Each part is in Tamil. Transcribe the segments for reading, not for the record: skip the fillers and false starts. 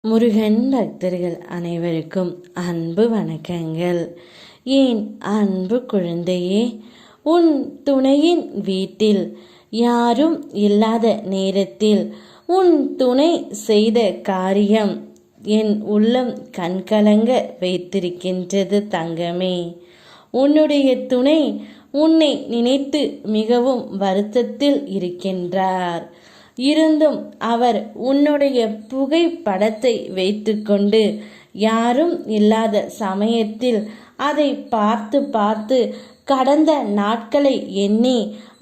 முருகன் பக்தர்கள் அனைவருக்கும் அன்பு வணக்கங்கள். ஏன் அன்பு குழந்தையே, உன் துணையின் வீட்டில் யாரும் இல்லாத நேரத்தில் உன் துணை செய்த காரியம் என் உள்ளம் கண்கலங்க வைத்திருக்கின்றது தங்கமே. உன்னுடைய துணை உன்னை நினைத்து மிகவும் வருத்தத்தில் இருக்கின்றார். இருந்தும் அவர் உன்னுடைய புகைப்படத்தை வைத்துக்கொண்டு யாரும் இல்லாத சமயத்தில் அதை பார்த்து பார்த்து கடந்த நாட்களை எண்ணி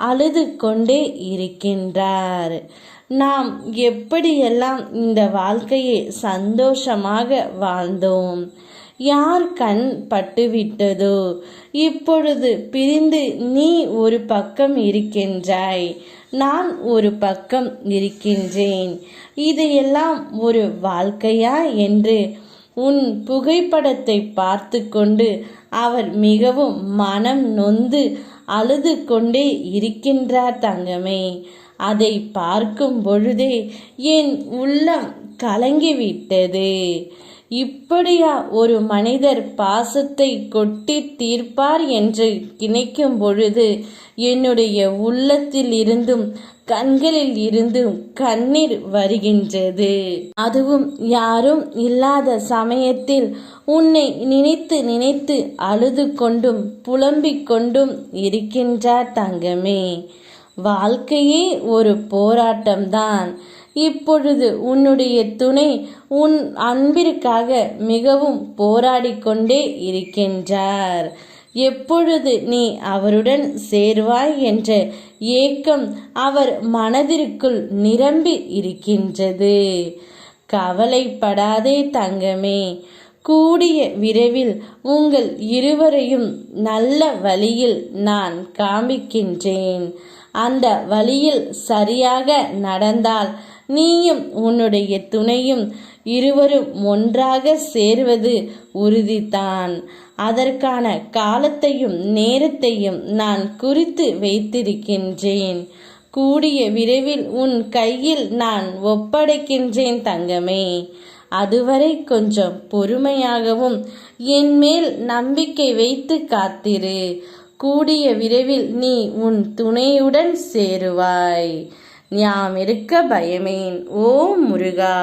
அழுது கொண்டே இருக்கின்றார். நாம் எப்படியெல்லாம் இந்த வாழ்க்கையை சந்தோஷமாக வாழ்ந்தோம், யார் கண் பட்டுவிட்டதோ, இப்பொழுது பிரிந்து நீ ஒரு பக்கம் இருக்கின்றாய், நான் ஒரு பக்கம் இருக்கின்றேன், இதையெல்லாம் ஒரு வாழ்க்கையா என்று உன் புகைப்படத்தை பார்த்து கொண்டு அவர் மிகவும் மனம் நொந்து அழுது கொண்டே இருக்கின்றார் தங்கமே. அதை பார்க்கும் பொழுதே என் உள்ளம் கலங்கிவிட்டது. இப்படியா ஒரு மனிதர் பாசத்தை கொட்டி தீர்ப்பார் என்று நினைக்கும் பொழுது என்னுடைய உள்ளத்தில் இருந்தும் கண்களில் இருந்தும் கண்ணீர் வருகின்றது. அதுவும் யாரும் இல்லாத சமயத்தில் உன்னை நினைத்து நினைத்து அழுது கொண்டும் புலம்பிக் கொண்டும் இருக்கின்றார் தங்கமே. வாழ்க்கையே ஒரு போராட்டம்தான். இப்பொழுது உன்னுடைய துணை உன் அன்பிற்காக மிகவும் போராடி கொண்டே இருக்கின்றார். எப்பொழுது நீ அவருடன் சேர்வாய் என்ற ஏக்கம் அவர் மனதிற்குள் நிரம்பி இருக்கின்றது. கவலைப்படாதே தங்கமே, கூடிய விரைவில் உங்கள் இருவரையும் நல்ல வழியில் நான் காண்பிக்கின்றேன். அந்த வழியில் சரியாக நடந்தால் நீயும் உன்னுடைய துணையும் இருவரும் ஒன்றாக சேர்வது உறுதிதான். அதற்கான காலத்தையும் நேரத்தையும் நான் குறித்து வைத்திருக்கின்றேன். கூடிய விரைவில் உன் கையில் நான் ஒப்படைக்கின்றேன் தங்கமே. அதுவரை கொஞ்சம் பொறுமையாகவும் என் மேல் நம்பிக்கை வைத்து காத்திரு. கூடிய விரைவில் நீ உன் துணையுடன் சேருவாய். யாம் இருக்க பயமேன். ஓ முருகா.